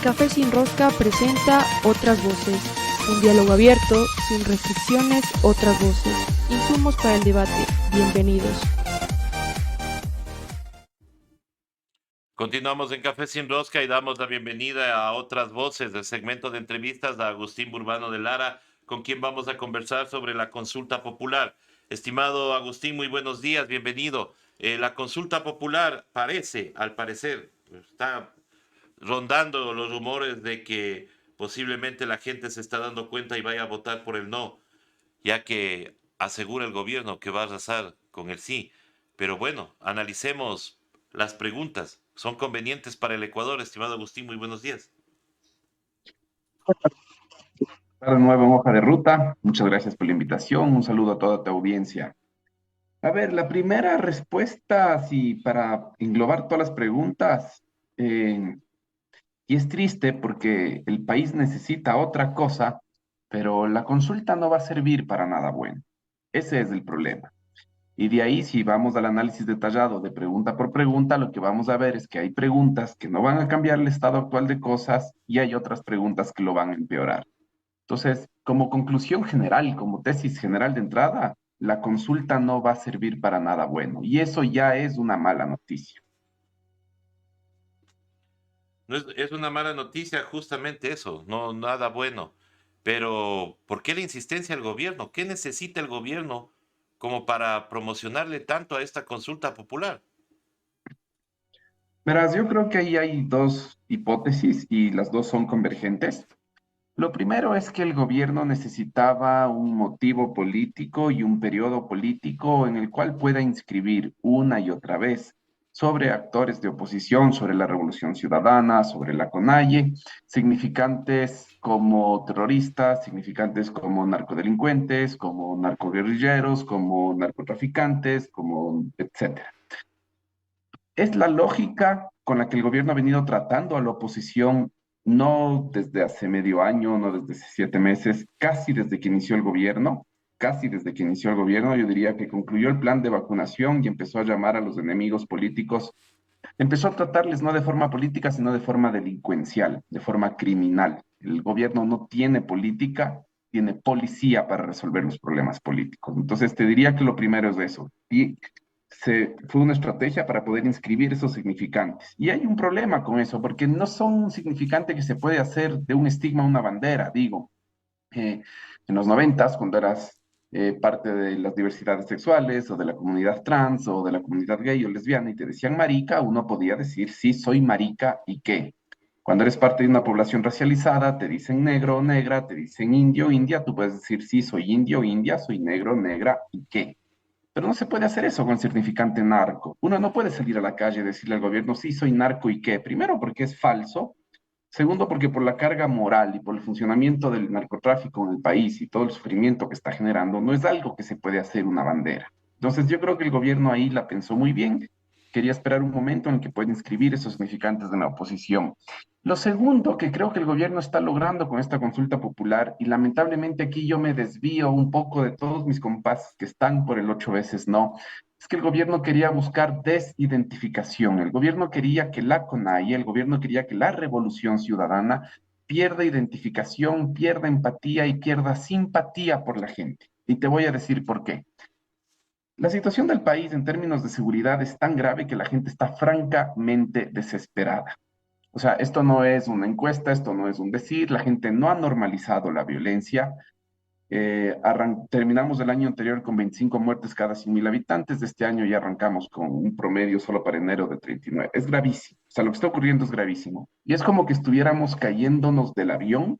Café sin Rosca presenta Otras Voces, un diálogo abierto, sin restricciones, otras voces, insumos para el debate. Bienvenidos. Continuamos en Café Sin Rosca y damos la bienvenida a Otras Voces del segmento de entrevistas a Agustín Burbano de Lara, con quien vamos a conversar sobre la consulta popular. Estimado Agustín, muy buenos días, bienvenido. La consulta popular parece, al parecer, está rondando los rumores de que posiblemente la gente se está dando cuenta y vaya a votar por el no, ya que asegura el gobierno que va a arrasar con el sí. Pero bueno, analicemos las preguntas. ¿Son convenientes para el Ecuador, estimado Agustín? Muy buenos días. De nuevo en Hoja de Ruta. Muchas gracias por la invitación. Un saludo a toda tu audiencia. A ver, la primera respuesta, así para englobar todas las preguntas, y es triste porque el país necesita otra cosa, pero la consulta no va a servir para nada bueno. Ese es el problema. Y de ahí, si vamos al análisis detallado de pregunta por pregunta, lo que vamos a ver es que hay preguntas que no van a cambiar el estado actual de cosas y hay otras preguntas que lo van a empeorar. Entonces, como conclusión general, como tesis general de entrada, la consulta no va a servir para nada bueno. Y eso ya es una mala noticia. No es una mala noticia justamente eso, no nada bueno. Pero, ¿por qué la insistencia al gobierno? ¿Qué necesita el gobierno como para promocionarle tanto a esta consulta popular? Verás, yo creo que ahí hay dos hipótesis y las dos son convergentes. Lo primero es que el gobierno necesitaba un motivo político y un periodo político en el cual pueda inscribir una y otra vez sobre actores de oposición, sobre la Revolución Ciudadana, sobre la CONAIE, significantes como terroristas, significantes como narcodelincuentes, como narcoguerrilleros, como narcotraficantes, como etcétera. Es la lógica con la que el gobierno ha venido tratando a la oposición, no desde hace medio año, no desde hace 7 meses, casi desde que inició el gobierno, casi desde que inició el gobierno, yo diría que concluyó el plan de vacunación y empezó a llamar a los enemigos políticos, empezó a tratarles no de forma política, sino de forma delincuencial, de forma criminal. El gobierno no tiene política, tiene policía para resolver los problemas políticos. Entonces, te diría que lo primero es eso. Y fue una estrategia para poder inscribir esos significantes. Y hay un problema con eso, porque no son un significante que se puede hacer de un estigma a una bandera. Digo, en los 90, cuando eras parte de las diversidades sexuales o de la comunidad trans o de la comunidad gay o lesbiana y te decían marica, uno podía decir, sí, soy marica y qué. Cuando eres parte de una población racializada, te dicen negro o negra, te dicen indio o india, tú puedes decir, sí, soy indio o india, soy negro, negra y qué. Pero no se puede hacer eso con el significante narco. Uno no puede salir a la calle y decirle al gobierno, sí, soy narco y qué. Primero, porque es falso. Segundo, porque por la carga moral y por el funcionamiento del narcotráfico en el país y todo el sufrimiento que está generando, no es algo que se puede hacer una bandera. Entonces, yo creo que el gobierno ahí la pensó muy bien. Quería esperar un momento en el que pueda inscribir esos significantes de la oposición. Lo segundo que creo que el gobierno está logrando con esta consulta popular, y lamentablemente aquí yo me desvío un poco de todos mis compases que están por el 8 veces no, es que el gobierno quería buscar desidentificación. El gobierno quería que la CONAIE, el gobierno quería que la Revolución Ciudadana pierda identificación, pierda empatía y pierda simpatía por la gente. Y te voy a decir por qué. La situación del país en términos de seguridad es tan grave que la gente está francamente desesperada. O sea, esto no es una encuesta, esto no es un decir, la gente no ha normalizado la violencia. Terminamos el año anterior con 25 muertes cada 100.000 habitantes, de este año ya arrancamos con un promedio solo para enero de 39. Es gravísimo, o sea, lo que está ocurriendo es gravísimo. Y es como que estuviéramos cayéndonos del avión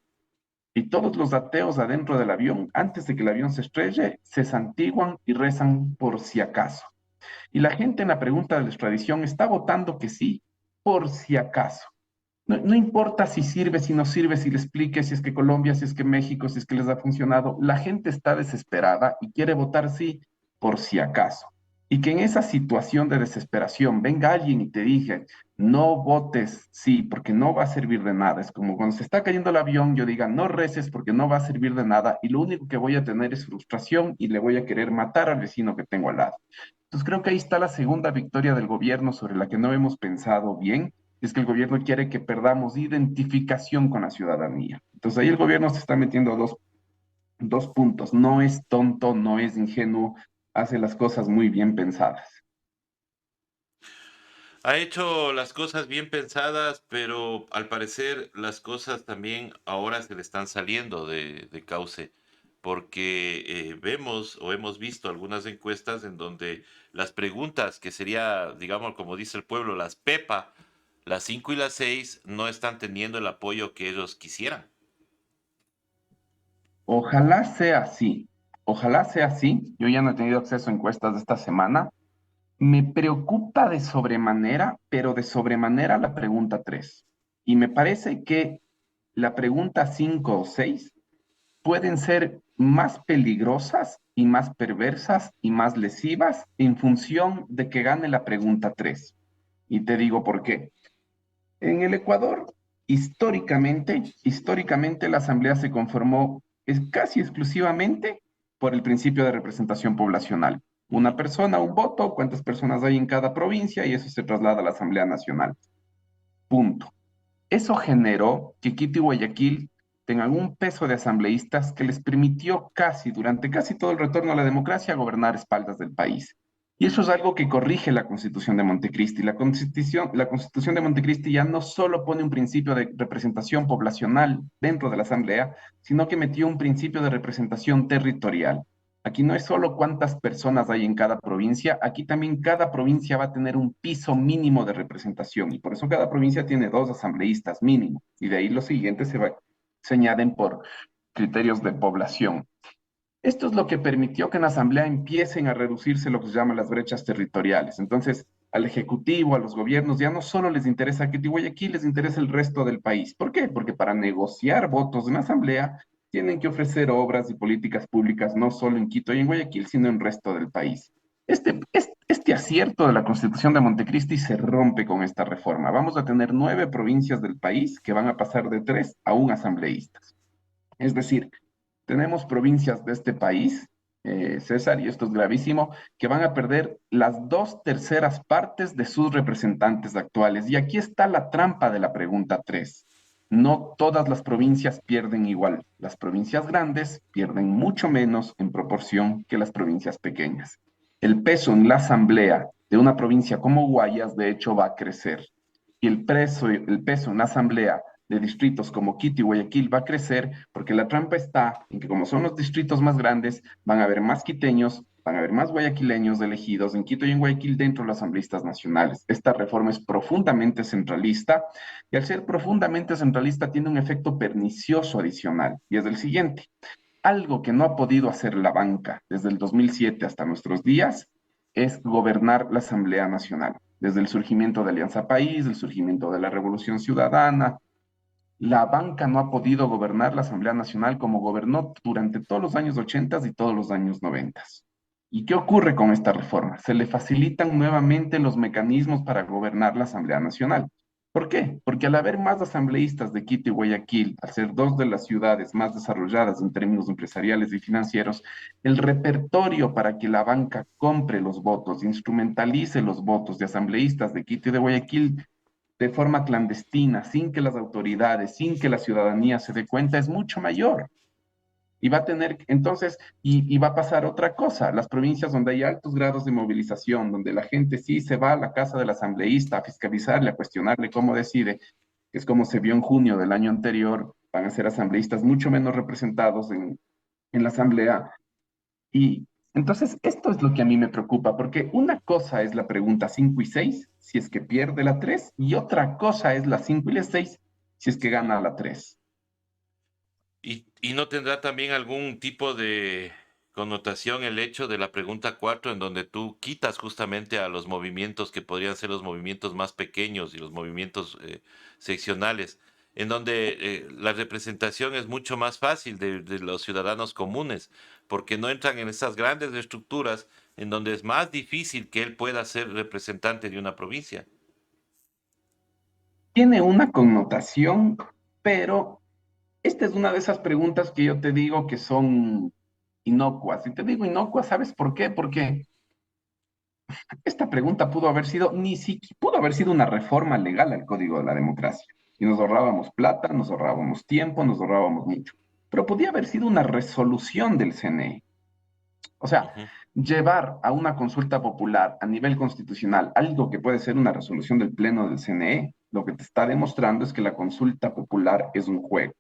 y todos los ateos adentro del avión, antes de que el avión se estrelle, se santiguan y rezan por si acaso. Y la gente en la pregunta de la extradición está votando que sí, por si acaso. No, no importa si sirve, si no sirve, si le explique, si es que Colombia, si es que México, si es que les ha funcionado. La gente está desesperada y quiere votar sí por si acaso. Y que en esa situación de desesperación venga alguien y te diga, no votes sí, porque no va a servir de nada. Es como cuando se está cayendo el avión, yo diga, no reces porque no va a servir de nada y lo único que voy a tener es frustración y le voy a querer matar al vecino que tengo al lado. Entonces creo que ahí está la segunda victoria del gobierno sobre la que no hemos pensado bien es que el gobierno quiere que perdamos identificación con la ciudadanía. Entonces ahí el gobierno se está metiendo a dos puntos. No es tonto, no es ingenuo, hace las cosas muy bien pensadas. Ha hecho las cosas bien pensadas, pero al parecer las cosas también ahora se le están saliendo de cauce, porque vemos o hemos visto algunas encuestas en donde las preguntas que sería, digamos, como dice el pueblo, las Pepa, las 5 y las 6 no están teniendo el apoyo que ellos quisieran. Ojalá sea así. Ojalá sea así. Yo ya no he tenido acceso a encuestas de esta semana. Me preocupa de sobremanera, pero de sobremanera la pregunta 3. Y me parece que la pregunta 5 o 6 pueden ser más peligrosas y más perversas y más lesivas en función de que gane la pregunta 3. Y te digo por qué. En el Ecuador, históricamente la Asamblea se conformó casi exclusivamente por el principio de representación poblacional. Una Ujú. persona, un voto, cuántas personas hay en cada provincia y eso se traslada a la Asamblea Nacional. Punto. Eso generó que Quito y Guayaquil tengan un peso de asambleístas que les permitió durante casi todo el retorno a la democracia, gobernar espaldas del país. Y eso es algo que corrige la Constitución de Montecristi. La Constitución de Montecristi ya no solo pone un principio de representación poblacional dentro de la Asamblea, sino que metió un principio de representación territorial. Aquí no es solo cuántas personas hay en cada provincia, aquí también cada provincia va a tener un piso mínimo de representación y por eso cada provincia tiene dos asambleístas mínimo y de ahí los siguientes se añaden por criterios de población. Esto es lo que permitió que en la asamblea empiecen a reducirse lo que se llama las brechas territoriales. Entonces, al Ejecutivo, a los gobiernos, ya no solo les interesa Quito y Guayaquil, les interesa el resto del país. ¿Por qué? Porque para negociar votos en la asamblea tienen que ofrecer obras y políticas públicas no solo en Quito y en Guayaquil, sino en el resto del país. Este acierto de la Constitución de Montecristi se rompe con esta reforma. Vamos a tener 9 provincias del país que van a pasar de 3 a 1 asambleístas. Es decir, tenemos provincias de este país, César, y esto es gravísimo, que van a perder las 2/3 partes de sus representantes actuales. Y aquí está la trampa de la pregunta 3. No todas las provincias pierden igual. Las provincias grandes pierden mucho menos en proporción que las provincias pequeñas. El peso en la asamblea de una provincia como Guayas, de hecho, va a crecer. Y el peso en la asamblea de distritos como Quito y Guayaquil va a crecer porque la trampa está en que como son los distritos más grandes, van a haber más quiteños, van a haber más guayaquileños elegidos en Quito y en Guayaquil dentro de los asambleístas nacionales. Esta reforma es profundamente centralista y al ser profundamente centralista tiene un efecto pernicioso adicional y es el siguiente. Algo que no ha podido hacer la banca desde el 2007 hasta nuestros días es gobernar la Asamblea Nacional. Desde el surgimiento de Alianza País, el surgimiento de la Revolución Ciudadana, la banca no ha podido gobernar la Asamblea Nacional como gobernó durante todos los años 80 y todos los años 90. ¿Y qué ocurre con esta reforma? Se le facilitan nuevamente los mecanismos para gobernar la Asamblea Nacional. ¿Por qué? Porque al haber más asambleístas de Quito y Guayaquil, al ser dos de las ciudades más desarrolladas en términos empresariales y financieros, el repertorio para que la banca compre los votos, instrumentalice los votos de asambleístas de Quito y de Guayaquil de forma clandestina, sin que las autoridades, sin que la ciudadanía se dé cuenta, es mucho mayor. Y va a tener, entonces, y va a pasar otra cosa, las provincias donde hay altos grados de movilización, donde la gente sí se va a la casa del asambleísta a fiscalizarle, a cuestionarle cómo decide, que es como se vio en junio del año anterior, van a ser asambleístas mucho menos representados en la asamblea, y entonces esto es lo que a mí me preocupa, porque una cosa es la pregunta 5 y 6 si es que pierde la 3 y otra cosa es la 5 y la 6 si es que gana la 3. ¿Y no tendrá también algún tipo de connotación el hecho de la pregunta 4 en donde tú quitas justamente a los movimientos que podrían ser los movimientos más pequeños y los movimientos seccionales, en donde la representación es mucho más fácil de los ciudadanos comunes, porque no entran en esas grandes estructuras en donde es más difícil que él pueda ser representante de una provincia? Tiene una connotación, pero esta es una de esas preguntas que yo te digo que son inocuas. Y te digo inocuas, ¿sabes por qué? Porque esta pregunta pudo haber sido, ni siquiera pudo haber sido una reforma legal al Código de la Democracia. Y nos ahorrábamos plata, nos ahorrábamos tiempo, nos ahorrábamos mucho. Pero podía haber sido una resolución del CNE. O sea, Ujú. llevar a una consulta popular a nivel constitucional algo que puede ser una resolución del Pleno del CNE, lo que te está demostrando es que la consulta popular es un juego.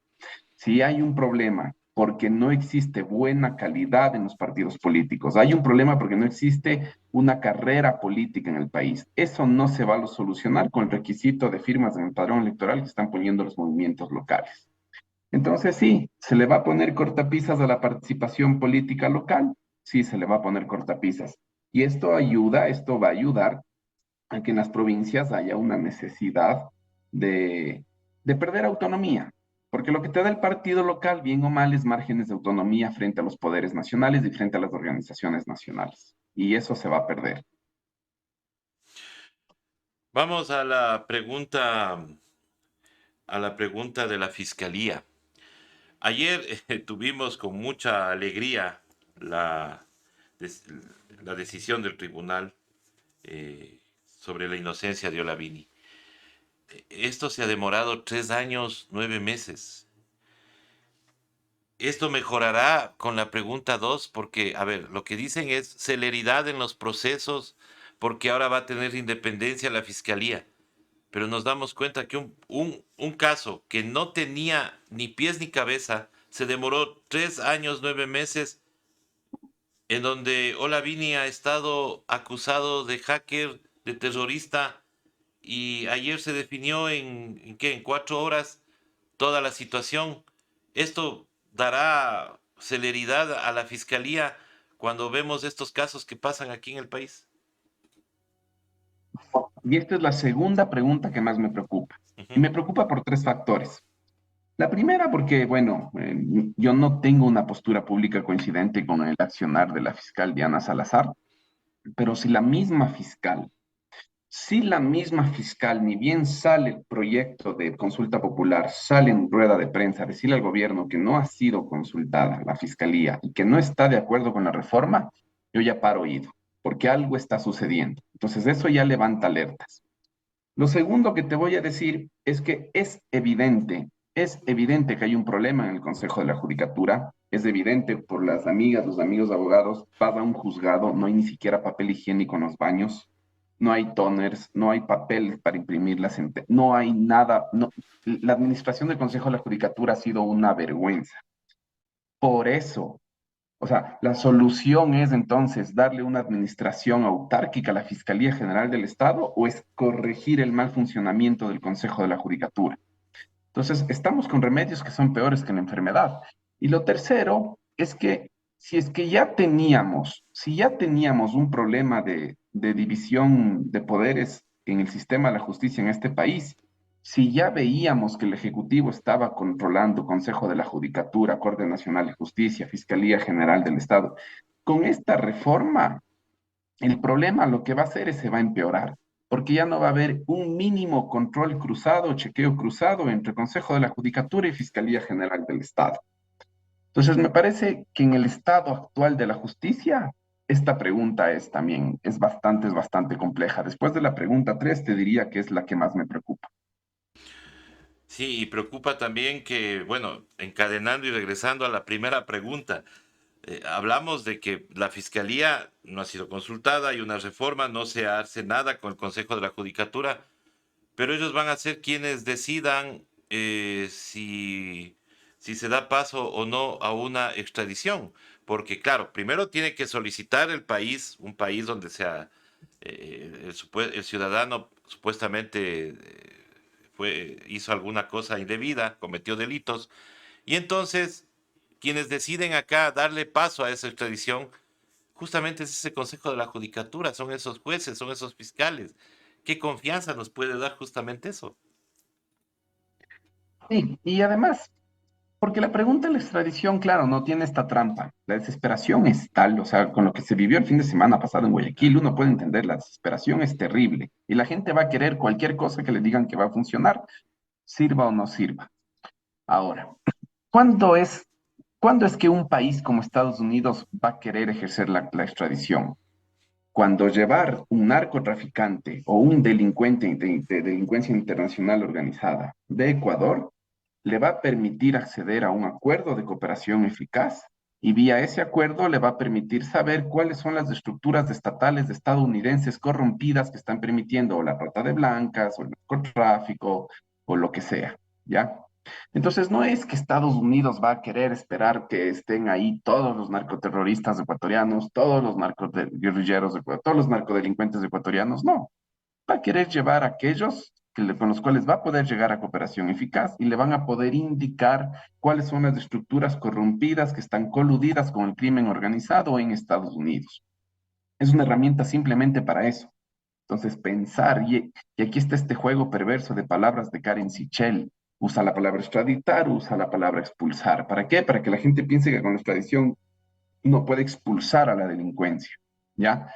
Si hay un problema porque no existe buena calidad en los partidos políticos, hay un problema porque no existe una carrera política en el país. Eso no se va a solucionar con el requisito de firmas en el padrón electoral que están poniendo los movimientos locales. Entonces, sí, se le va a poner cortapisas a la participación política local, sí, se le va a poner cortapisas. Y esto va a ayudar a que en las provincias haya una necesidad de, de perder autonomía, porque lo que te da el partido local, bien o mal, es márgenes de autonomía frente a los poderes nacionales y frente a las organizaciones nacionales. Y eso se va a perder. Vamos a la pregunta de la fiscalía. Ayer tuvimos con mucha alegría la, des- la decisión del tribunal sobre la inocencia de Olavini. Esto se ha demorado 3 años, 9 meses. Esto mejorará con la pregunta 2 porque, a ver, lo que dicen es celeridad en los procesos porque ahora va a tener independencia la fiscalía. Pero nos damos cuenta que un caso que no tenía ni pies ni cabeza se demoró 3 años, 9 meses, en donde Olavini ha estado acusado de hacker, de terrorista, y ayer se definió en ¿qué? En 4 horas toda la situación. Esto dará celeridad a la fiscalía cuando vemos estos casos que pasan aquí en el país. Y esta es la segunda pregunta que más me preocupa. Y Ujú. me preocupa por tres factores. La primera, porque, bueno, yo no tengo una postura pública coincidente con el accionar de la fiscal Diana Salazar, pero si la misma fiscal, ni bien sale el proyecto de consulta popular, sale en rueda de prensa a decirle al gobierno que no ha sido consultada la fiscalía y que no está de acuerdo con la reforma, yo ya paro oído, porque algo está sucediendo. Entonces, eso ya levanta alertas. Lo segundo que te voy a decir es que es evidente que hay un problema en el Consejo de la Judicatura, es evidente por las amigas, los amigos abogados, vas a un juzgado, no hay ni siquiera papel higiénico en los baños, no hay toners, no hay papel para imprimir la sentencia, no hay nada, no, la administración del Consejo de la Judicatura ha sido una vergüenza. Por eso, o sea, la solución es entonces darle una administración autárquica a la Fiscalía General del Estado o es corregir el mal funcionamiento del Consejo de la Judicatura. Entonces, estamos con remedios que son peores que la enfermedad. Y lo tercero es que si es que si ya teníamos un problema de división de poderes en el sistema de la justicia en este país, si ya veíamos que el Ejecutivo estaba controlando Consejo de la Judicatura, Corte Nacional de Justicia, Fiscalía General del Estado, con esta reforma el problema lo que va a hacer es se va a empeorar, porque ya no va a haber un mínimo control cruzado, chequeo cruzado entre Consejo de la Judicatura y Fiscalía General del Estado. Entonces, me parece que en el estado actual de la justicia, esta pregunta es bastante compleja. Después de la pregunta 3 te diría que es la que más me preocupa. Sí, y preocupa también que, bueno, encadenando y regresando a la primera pregunta, hablamos de que la fiscalía no ha sido consultada, hay una reforma, no se hace nada con el Consejo de la Judicatura, pero ellos van a ser quienes decidan si se da paso o no a una extradición, porque claro, primero tiene que solicitar el país, un país donde sea el ciudadano supuestamente hizo alguna cosa indebida, cometió delitos, y entonces quienes deciden acá darle paso a esa extradición, justamente es ese Consejo de la Judicatura, son esos jueces, son esos fiscales. ¿Qué confianza nos puede dar justamente eso? Sí, y además, porque la pregunta de la extradición, claro, no tiene esta trampa. La desesperación es tal, o sea, con lo que se vivió el fin de semana pasado en Guayaquil, uno puede entender, la desesperación es terrible y la gente va a querer cualquier cosa que le digan que va a funcionar, sirva o no sirva. Ahora, ¿cuándo es, ¿cuándo es que un país como Estados Unidos va a querer ejercer la extradición? cuando llevar un narcotraficante o un delincuente de delincuencia internacional organizada de Ecuador le va a permitir acceder a un acuerdo de cooperación eficaz y vía ese acuerdo le va a permitir saber cuáles son las estructuras estatales estadounidenses corrompidas que están permitiendo o la trata de blancas o el narcotráfico o lo que sea, ¿ya? Entonces, no es que Estados Unidos va a querer esperar que estén ahí todos los narcoterroristas ecuatorianos, todos los narcoguerrilleros, todos los narcodelincuentes ecuatorianos, no. Va a querer llevar a aquellos con los cuales va a poder llegar a cooperación eficaz y le van a poder indicar cuáles son las estructuras corrompidas que están coludidas con el crimen organizado en Estados Unidos. Es una herramienta simplemente para eso. Entonces, pensar, y aquí está este juego perverso de palabras de Karen Sichel. Usa la palabra extraditar, usa la palabra expulsar. ¿Para qué? Para que la gente piense que con la extradición uno puede expulsar a la delincuencia, ¿ya?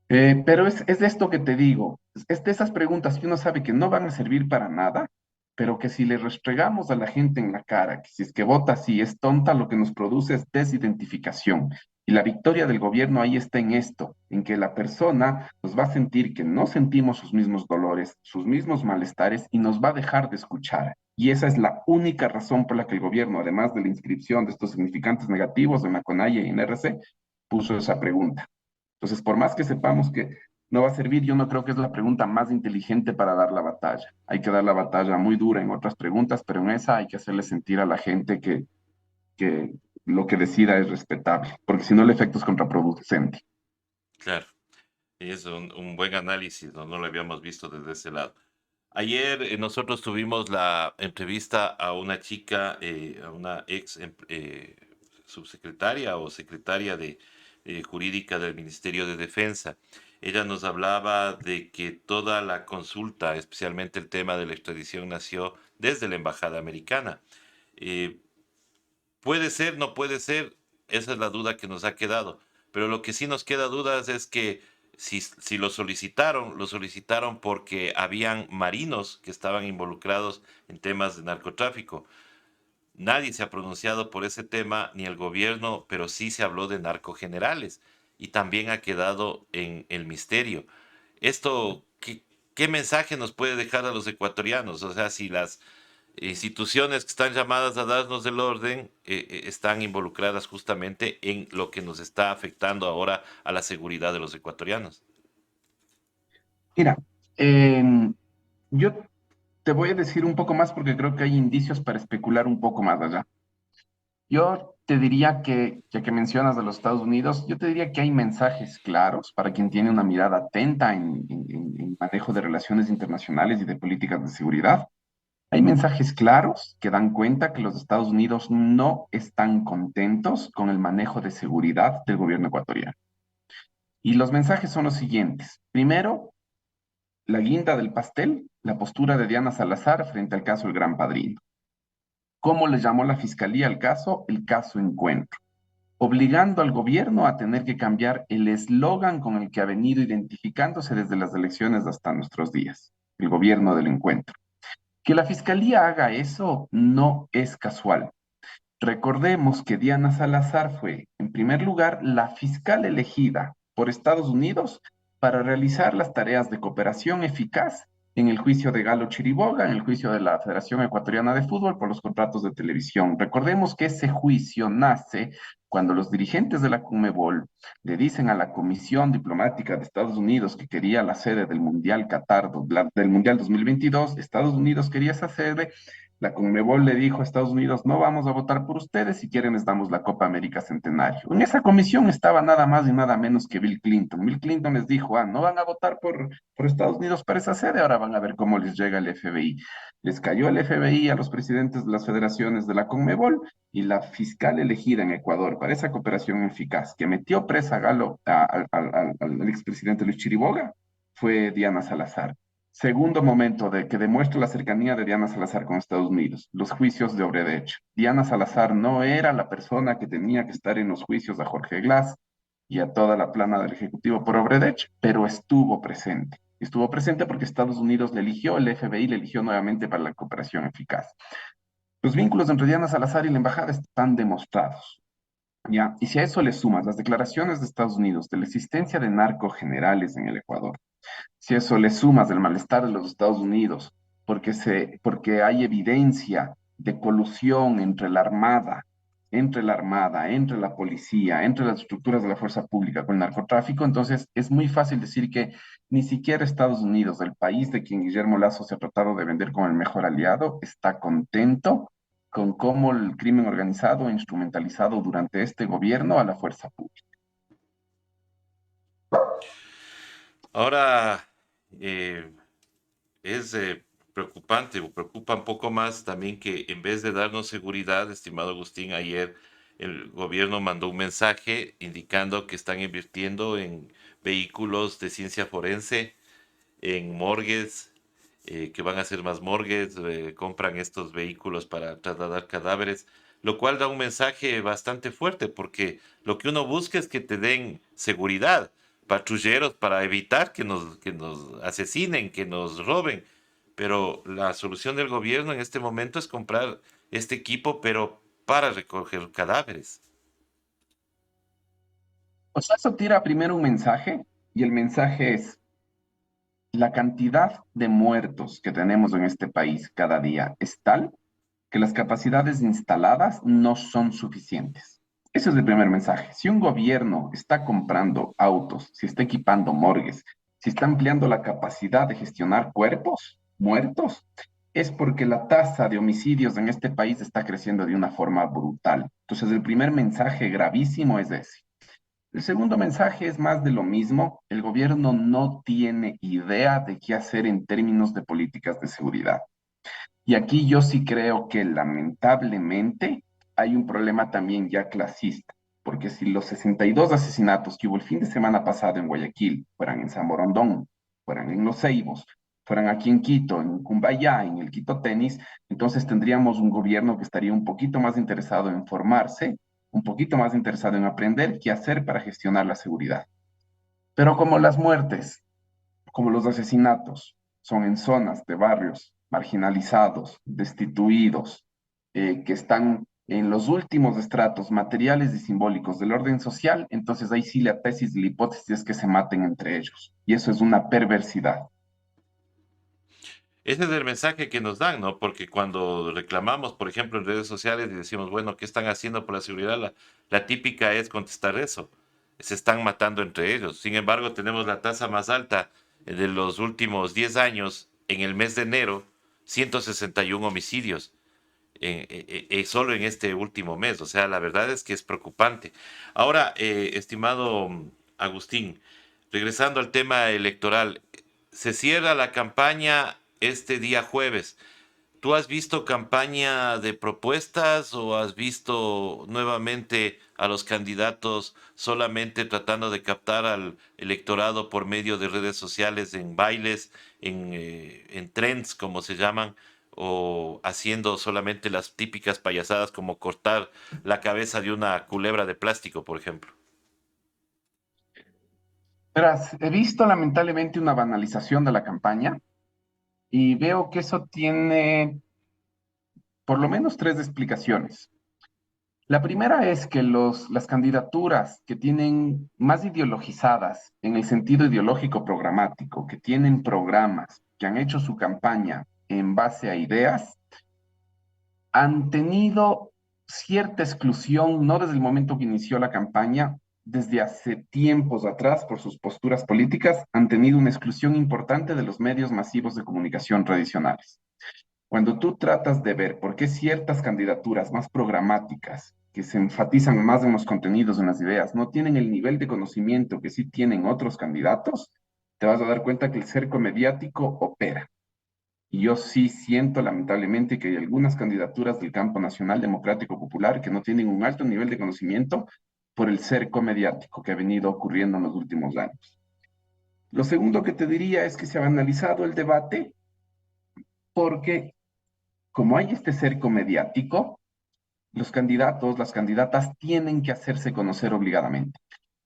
Pero es de esto que te digo, es de esas preguntas que uno sabe que no van a servir para nada, pero que si le restregamos a la gente en la cara, que si es que vota así es tonta, lo que nos produce es desidentificación. Y la victoria del gobierno ahí está en esto, en que la persona nos va a sentir que no sentimos sus mismos dolores, sus mismos malestares y nos va a dejar de escuchar. Y esa es la única razón por la que el gobierno, además de la inscripción de estos significantes negativos en la CONAIE y en RC, puso esa pregunta. Entonces, por más que sepamos que no va a servir, yo no creo que es la pregunta más inteligente para dar la batalla. Hay que dar la batalla muy dura en otras preguntas, pero en esa hay que hacerle sentir a la gente que lo que decida es respetable, porque si no el efecto es contraproducente. Claro, es un buen análisis, ¿no? No lo habíamos visto desde ese lado. Ayer nosotros tuvimos la entrevista a una chica, a una subsecretaria o secretaria de jurídica del Ministerio de Defensa. Ella nos hablaba de que toda la consulta, especialmente el tema de la extradición, nació desde la Embajada Americana. Eh, Puede ser, no puede ser, esa es la duda que nos ha quedado. Pero lo que sí nos queda dudas es que si lo solicitaron porque habían marinos que estaban involucrados en temas de narcotráfico. Nadie se ha pronunciado por ese tema, ni el gobierno, pero sí se habló de narcogenerales y también ha quedado en el misterio. Esto, ¿qué mensaje nos puede dejar a los ecuatorianos? O sea, si las instituciones que están llamadas a darnos el orden están involucradas justamente en lo que nos está afectando ahora a la seguridad de los ecuatorianos. Mira, em, yo te voy a decir un poco más porque creo que hay indicios para especular un poco más allá. Yo te diría que, ya que mencionas de los Estados Unidos, yo te diría que hay mensajes claros para quien tiene una mirada atenta en manejo de relaciones internacionales y de políticas de seguridad. Hay mensajes claros que dan cuenta que los Estados Unidos no están contentos con el manejo de seguridad del gobierno ecuatoriano. Y los mensajes son los siguientes. Primero, la guinda del pastel, la postura de Diana Salazar frente al caso El Gran Padrino. ¿Cómo le llamó la fiscalía al caso? El caso Encuentro, obligando al gobierno a tener que cambiar el eslogan con el que ha venido identificándose desde las elecciones hasta nuestros días, el gobierno del encuentro. Que la fiscalía haga eso no es casual. Recordemos que Diana Salazar fue, en primer lugar, la fiscal elegida por Estados Unidos para realizar las tareas de cooperación eficaz en el juicio de Galo Chiriboga, en el juicio de la Federación Ecuatoriana de Fútbol por los contratos de televisión. Recordemos que ese juicio nace cuando los dirigentes de la CONMEBOL le dicen a la Comisión Diplomática de Estados Unidos que quería la sede del Mundial Qatar, del Mundial 2022, Estados Unidos quería esa sede. La Conmebol le dijo a Estados Unidos, no vamos a votar por ustedes, si quieren les damos la Copa América Centenario. En esa comisión estaba nada más y nada menos que Bill Clinton. Bill Clinton les dijo, no van a votar por Estados Unidos para esa sede, ahora van a ver cómo les llega el FBI. Les cayó el FBI a los presidentes de las federaciones de la Conmebol y la fiscal elegida en Ecuador para esa cooperación eficaz, que metió presa a Galo, al expresidente Luis Chiriboga, fue Diana Salazar. Segundo momento de que demuestra la cercanía de Diana Salazar con Estados Unidos, los juicios de Obredech. Diana Salazar no era la persona que tenía que estar en los juicios a Jorge Glass y a toda la plana del Ejecutivo por Obredech, pero estuvo presente. Estuvo presente porque Estados Unidos le eligió, el FBI le eligió nuevamente para la cooperación eficaz. Los vínculos entre Diana Salazar y la embajada están demostrados. ¿ya? Y si a eso le sumas las declaraciones de Estados Unidos de la existencia de narcogenerales en el Ecuador, si a eso le sumas el malestar de los Estados Unidos, porque hay evidencia de colusión entre la policía, entre las estructuras de la fuerza pública con el narcotráfico, entonces es muy fácil decir que ni siquiera Estados Unidos, el país de quien Guillermo Lazo se ha tratado de vender como el mejor aliado, está contento con cómo el crimen organizado ha instrumentalizado durante este gobierno a la fuerza pública. Ahora, es preocupante, o preocupa un poco más también que en vez de darnos seguridad, estimado Agustín, ayer el gobierno mandó un mensaje indicando que están invirtiendo en vehículos de ciencia forense, en morgues, que van a ser más morgues, compran estos vehículos para trasladar cadáveres, lo cual da un mensaje bastante fuerte, porque lo que uno busca es que te den seguridad, patrulleros para evitar que nos asesinen, que nos roben. Pero la solución del gobierno en este momento es comprar este equipo, pero para recoger cadáveres. O sea, eso tira primero un mensaje y el mensaje es: la cantidad de muertos que tenemos en este país cada día es tal que las capacidades instaladas no son suficientes. Ese es el primer mensaje. Si un gobierno está comprando autos, si está equipando morgues, si está ampliando la capacidad de gestionar cuerpos muertos, es porque la tasa de homicidios en este país está creciendo de una forma brutal. Entonces, el primer mensaje gravísimo es ese. El segundo mensaje es más de lo mismo. El gobierno no tiene idea de qué hacer en términos de políticas de seguridad. Y aquí yo sí creo que lamentablemente hay un problema también ya clasista, porque si los 62 asesinatos que hubo el fin de semana pasado en Guayaquil fueran en San Borondón, fueran en Los Ceibos, fueran aquí en Quito, en Cumbayá, en el Quito Tenis, entonces tendríamos un gobierno que estaría un poquito más interesado en formarse, un poquito más interesado en aprender qué hacer para gestionar la seguridad. Pero como las muertes, como los asesinatos, son en zonas de barrios marginalizados, destituidos, que están en los últimos estratos materiales y simbólicos del orden social, entonces ahí sí la tesis y la hipótesis es que se maten entre ellos. Y eso es una perversidad. Ese es el mensaje que nos dan, ¿no? Porque cuando reclamamos, por ejemplo, en redes sociales y decimos, bueno, ¿qué están haciendo por la seguridad? La típica es contestar eso. Se están matando entre ellos. Sin embargo, tenemos la tasa más alta de los últimos 10 años en el mes de enero, 161 homicidios. Solo en este último mes. O sea, la verdad es que es preocupante. Ahora, estimado Agustín, regresando al tema electoral, se cierra la campaña este día jueves. ¿Tú has visto campaña de propuestas o has visto nuevamente a los candidatos solamente tratando de captar al electorado por medio de redes sociales, en bailes, en trends, como se llaman, o haciendo solamente las típicas payasadas como cortar la cabeza de una culebra de plástico, por ejemplo? Verás, he visto lamentablemente una banalización de la campaña y veo que eso tiene por lo menos tres explicaciones. La primera es que las candidaturas que tienen más ideologizadas en el sentido ideológico programático, que tienen programas, que han hecho su campaña en base a ideas, han tenido cierta exclusión, no desde el momento que inició la campaña, desde hace tiempos atrás, por sus posturas políticas, han tenido una exclusión importante de los medios masivos de comunicación tradicionales. Cuando tú tratas de ver por qué ciertas candidaturas más programáticas, que se enfatizan más en los contenidos, en las ideas, no tienen el nivel de conocimiento que sí tienen otros candidatos, te vas a dar cuenta que el cerco mediático opera. Y yo sí siento lamentablemente que hay algunas candidaturas del campo nacional democrático popular que no tienen un alto nivel de conocimiento por el cerco mediático que ha venido ocurriendo en los últimos años. Lo segundo que te diría es que se ha analizado el debate porque como hay este cerco mediático, los candidatos, las candidatas tienen que hacerse conocer obligadamente.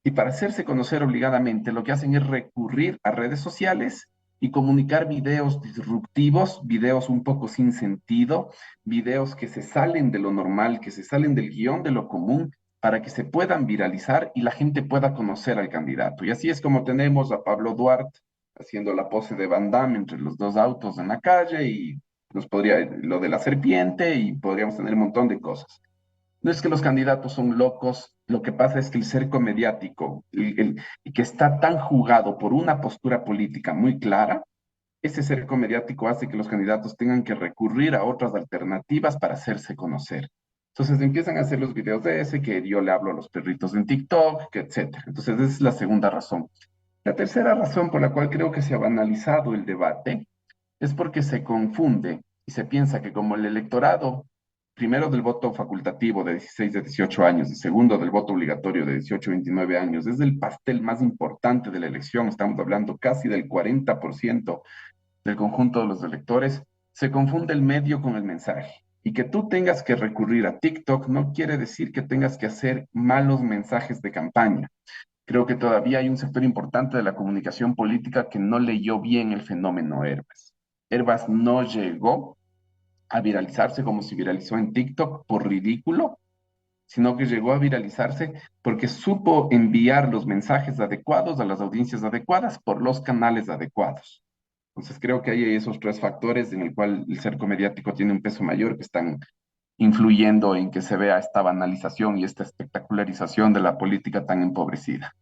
Y para hacerse conocer obligadamente, lo que hacen es recurrir a redes sociales y comunicar videos disruptivos, videos un poco sin sentido, videos que se salen de lo normal, que se salen del guión de lo común, para que se puedan viralizar y la gente pueda conocer al candidato. Y así es como tenemos a Pablo Duarte haciendo la pose de Van Damme entre los dos autos en la calle y nos podría lo de la serpiente y podríamos tener un montón de cosas. No es que los candidatos son locos, lo que pasa es que el cerco mediático, y que está tan jugado por una postura política muy clara, ese cerco mediático hace que los candidatos tengan que recurrir a otras alternativas para hacerse conocer. Entonces empiezan a hacer los videos de ese, que yo le hablo a los perritos en TikTok, que etcétera. Entonces esa es la segunda razón. La tercera razón por la cual creo que se ha banalizado el debate es porque se confunde y se piensa que como el electorado, primero del voto facultativo de 16 a 18 años y segundo del voto obligatorio de 18 a 29 años, es el pastel más importante de la elección, estamos hablando casi del 40% del conjunto de los electores, se confunde el medio con el mensaje. Y que tú tengas que recurrir a TikTok no quiere decir que tengas que hacer malos mensajes de campaña. Creo que todavía hay un sector importante de la comunicación política que no leyó bien el fenómeno Herbas. Herbas no llegó a viralizarse como se viralizó en TikTok por ridículo, sino que llegó a viralizarse porque supo enviar los mensajes adecuados a las audiencias adecuadas por los canales adecuados. Entonces creo que hay esos tres factores en el cual el cerco mediático tiene un peso mayor que están influyendo en que se vea esta banalización y esta espectacularización de la política tan empobrecida.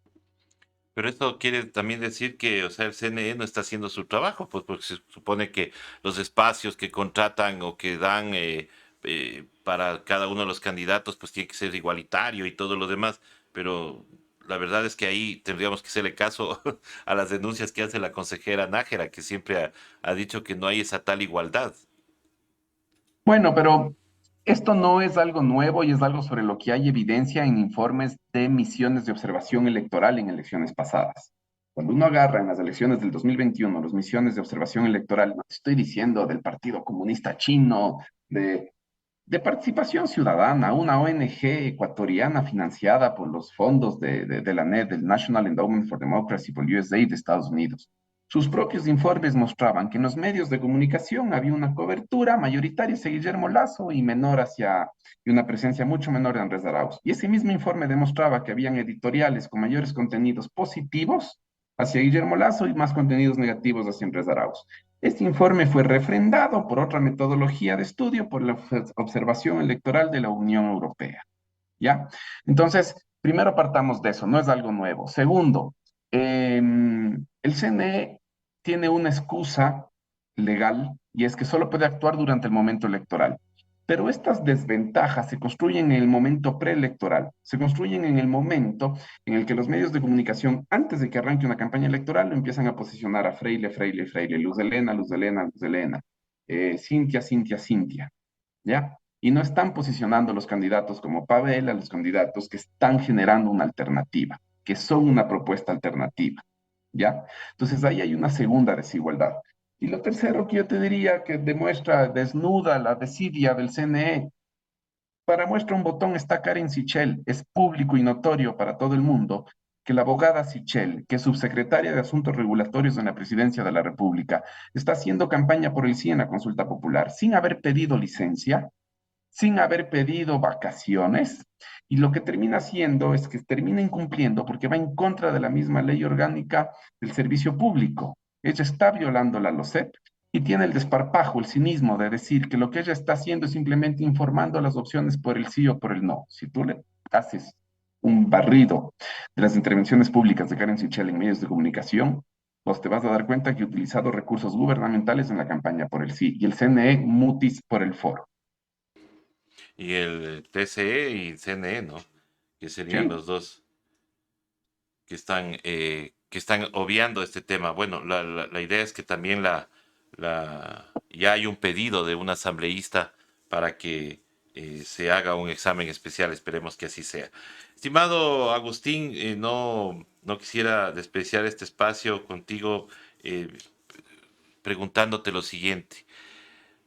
Pero esto quiere también decir que, o sea, el CNE no está haciendo su trabajo, pues porque se supone que los espacios que contratan o que dan para cada uno de los candidatos, pues tiene que ser igualitario y todo lo demás. Pero la verdad es que ahí tendríamos que hacerle caso a las denuncias que hace la consejera Nájera, que siempre ha dicho que no hay esa tal igualdad. Bueno, pero esto no es algo nuevo y es algo sobre lo que hay evidencia en informes de misiones de observación electoral en elecciones pasadas. Cuando uno agarra en las elecciones del 2021 las misiones de observación electoral, no te estoy diciendo del Partido Comunista Chino, de, de Participación Ciudadana, una ONG ecuatoriana financiada por los fondos de la NED, del National Endowment for Democracy, por USAID de Estados Unidos. Sus propios informes mostraban que en los medios de comunicación había una cobertura mayoritaria hacia Guillermo Lasso y menor hacia, y una presencia mucho menor de Andrés Arauz. Y ese mismo informe demostraba que habían editoriales con mayores contenidos positivos hacia Guillermo Lasso y más contenidos negativos hacia Andrés Arauz. Este informe fue refrendado por otra metodología de estudio, por la observación electoral de la Unión Europea. ¿Ya? Entonces, primero partamos de eso, no es algo nuevo. Segundo, el CNE tiene una excusa legal y es que solo puede actuar durante el momento electoral. Pero estas desventajas se construyen en el momento preelectoral, se construyen en el momento en el que los medios de comunicación, antes de que arranque una campaña electoral, lo empiezan a posicionar a Freile, Freile, Freile, Luz Helena, Luz Helena, Luz Helena, Cintia, Cintia, Cintia, ¿ya? Y no están posicionando a los candidatos como Pavel, a los candidatos que están generando una alternativa, que son una propuesta alternativa, ¿ya? Entonces ahí hay una segunda desigualdad. Y lo tercero que yo te diría que demuestra, desnuda la desidia del CNE. Para muestra un botón está Karen Sichel. Es público y notorio para todo el mundo que la abogada Sichel, que es subsecretaria de Asuntos Regulatorios en la Presidencia de la República, está haciendo campaña por el sí en la consulta popular, sin haber pedido licencia, sin haber pedido vacaciones, y lo que termina haciendo es que termina incumpliendo porque va en contra de la misma ley orgánica del servicio público. Ella está violando la LOCEP y tiene el desparpajo, el cinismo de decir que lo que ella está haciendo es simplemente informando las opciones por el sí o por el no. Si tú le haces un barrido de las intervenciones públicas de Karen Sichel en medios de comunicación, pues te vas a dar cuenta que ha utilizado recursos gubernamentales en la campaña por el sí y el CNE mutis por el foro. Y el TCE y CNE, ¿no? Que serían Sí, los dos que están obviando este tema. Bueno, la idea es que también ya hay un pedido de un asambleísta para que se haga un examen especial. Esperemos que así sea. Estimado Agustín, no quisiera despreciar este espacio contigo eh, preguntándote lo siguiente.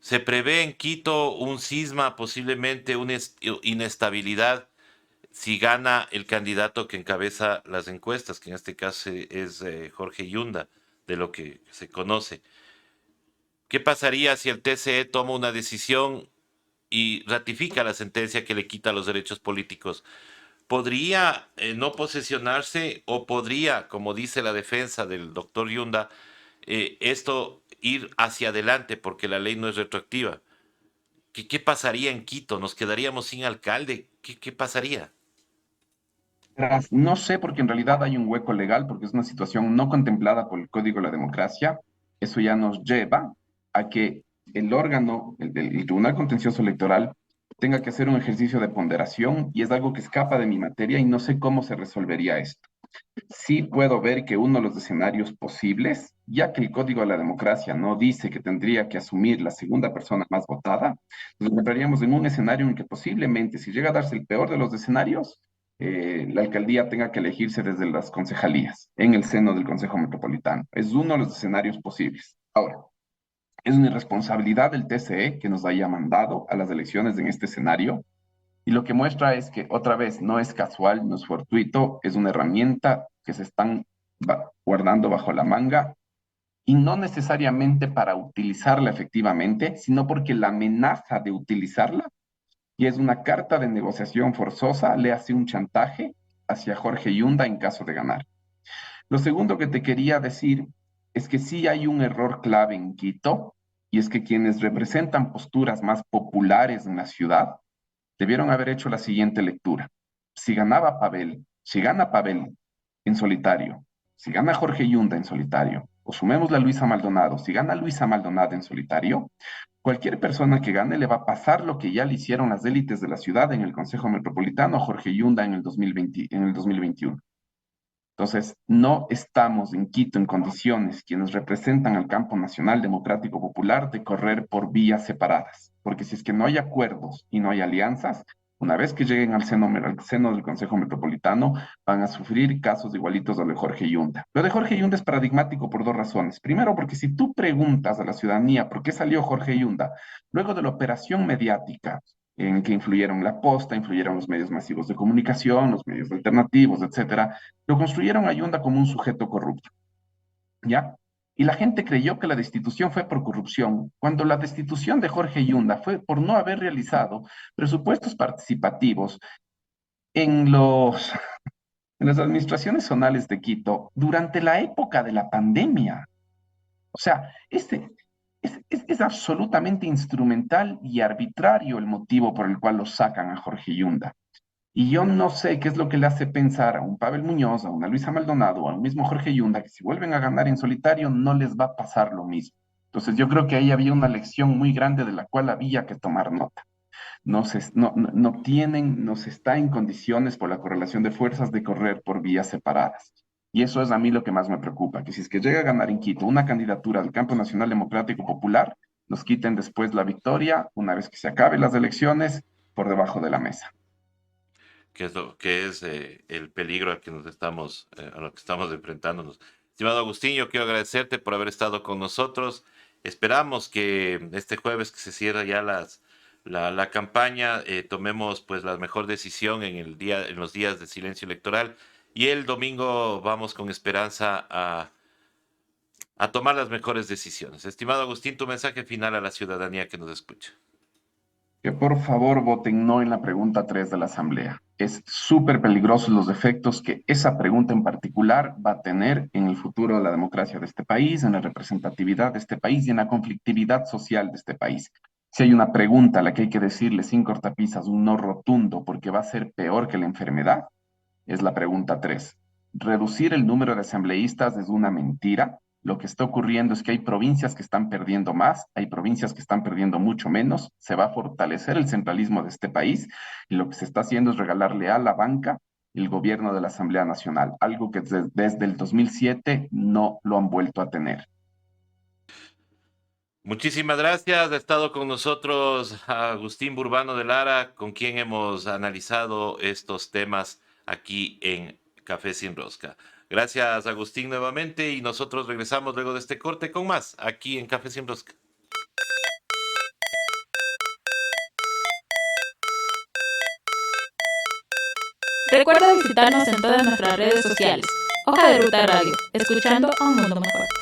Se prevé en Quito un cisma, posiblemente una inestabilidad si gana el candidato que encabeza las encuestas, que en este caso es Jorge Yunda, de lo que se conoce. ¿Qué pasaría si el TCE toma una decisión y ratifica la sentencia que le quita los derechos políticos? ¿podría no posesionarse o podría, como dice la defensa del doctor Yunda, esto ir hacia adelante porque la ley no es retroactiva? ¿Qué pasaría en Quito? ¿Nos quedaríamos sin alcalde? ¿Qué pasaría? No sé, porque en realidad hay un hueco legal, porque es una situación no contemplada por el Código de la Democracia. Eso ya nos lleva a que el órgano, el Tribunal Contencioso Electoral, tenga que hacer un ejercicio de ponderación y es algo que escapa de mi materia y no sé cómo se resolvería esto. Sí puedo ver que uno de los escenarios posibles, ya que el Código de la Democracia no dice que tendría que asumir la segunda persona más votada, nos encontraríamos en un escenario en que posiblemente, si llega a darse el peor de los escenarios, la alcaldía tenga que elegirse desde las concejalías, en el seno del Consejo Metropolitano. Es uno de los escenarios posibles. Ahora, es una irresponsabilidad del TCE que nos haya mandado a las elecciones en este escenario y lo que muestra es que, otra vez, no es casual, no es fortuito, es una herramienta que se están guardando bajo la manga y no necesariamente para utilizarla efectivamente, sino porque la amenaza de utilizarla y es una carta de negociación forzosa, le hace un chantaje hacia Jorge Yunda en caso de ganar. Lo segundo que te quería decir es que sí hay un error clave en Quito y es que quienes representan posturas más populares en la ciudad debieron haber hecho la siguiente lectura. Si ganaba Pavel, si gana Pavel en solitario, si gana Jorge Yunda en solitario, o sumemos a Luisa Maldonado, si gana Luisa Maldonado en solitario, cualquier persona que gane le va a pasar lo que ya le hicieron las élites de la ciudad en el Consejo Metropolitano a Jorge Yunda en el 2020, en el 2021. Entonces, no estamos en Quito en condiciones, quienes representan al campo nacional democrático popular, de correr por vías separadas. Porque si es que no hay acuerdos y no hay alianzas, una vez que lleguen al seno del Consejo Metropolitano, van a sufrir casos igualitos a lo de Jorge Yunda. Lo de Jorge Yunda es paradigmático por dos razones. Primero, porque si tú preguntas a la ciudadanía por qué salió Jorge Yunda, luego de la operación mediática, en que influyeron la posta, influyeron los medios masivos de comunicación, los medios alternativos, etcétera, lo construyeron a Yunda como un sujeto corrupto, ¿ya? Y la gente creyó que la destitución fue por corrupción, cuando la destitución de Jorge Yunda fue por no haber realizado presupuestos participativos en en las administraciones zonales de Quito durante la época de la pandemia. O sea, es absolutamente instrumental y arbitrario el motivo por el cual lo sacan a Jorge Yunda. Y yo no sé qué es lo que le hace pensar a un Pavel Muñoz, a una Luisa Maldonado, a un mismo Jorge Yunda, que si vuelven a ganar en solitario no les va a pasar lo mismo. Entonces yo creo que ahí había una lección muy grande de la cual había que tomar nota. No se está en condiciones por la correlación de fuerzas de correr por vías separadas. Y eso es a mí lo que más me preocupa, que si es que llega a ganar en Quito una candidatura del Campo Nacional Democrático Popular, nos quiten después la victoria, una vez que se acaben las elecciones, por debajo de la mesa. Que es el peligro al que nos estamos, a lo que estamos enfrentándonos. Estimado Agustín, yo quiero agradecerte por haber estado con nosotros. Esperamos que este jueves que se cierra ya la campaña, tomemos pues la mejor decisión en los días de silencio electoral y el domingo vamos con esperanza a tomar las mejores decisiones. Estimado Agustín, tu mensaje final a la ciudadanía que nos escucha. Que por favor voten no en la pregunta 3 de la Asamblea. Es súper peligroso los efectos que esa pregunta en particular va a tener en el futuro de la democracia de este país, en la representatividad de este país y en la conflictividad social de este país. Si hay una pregunta a la que hay que decirle sin cortapisas un no rotundo porque va a ser peor que la enfermedad, es la pregunta 3. Reducir el número de asambleístas es una mentira. Lo que está ocurriendo es que hay provincias que están perdiendo más, hay provincias que están perdiendo mucho menos, se va a fortalecer el centralismo de este país y lo que se está haciendo es regalarle a la banca el gobierno de la Asamblea Nacional, algo que desde el 2007 no lo han vuelto a tener. Muchísimas gracias. Ha estado con nosotros Agustín Burbano de Lara, con quien hemos analizado estos temas aquí en Café Sin Rosca. Gracias, Agustín, nuevamente, y nosotros regresamos luego de este corte con más aquí en Café Sin Rosca. Recuerda visitarnos en todas nuestras redes sociales. Hoja de Ruta Radio, escuchando a un mundo mejor.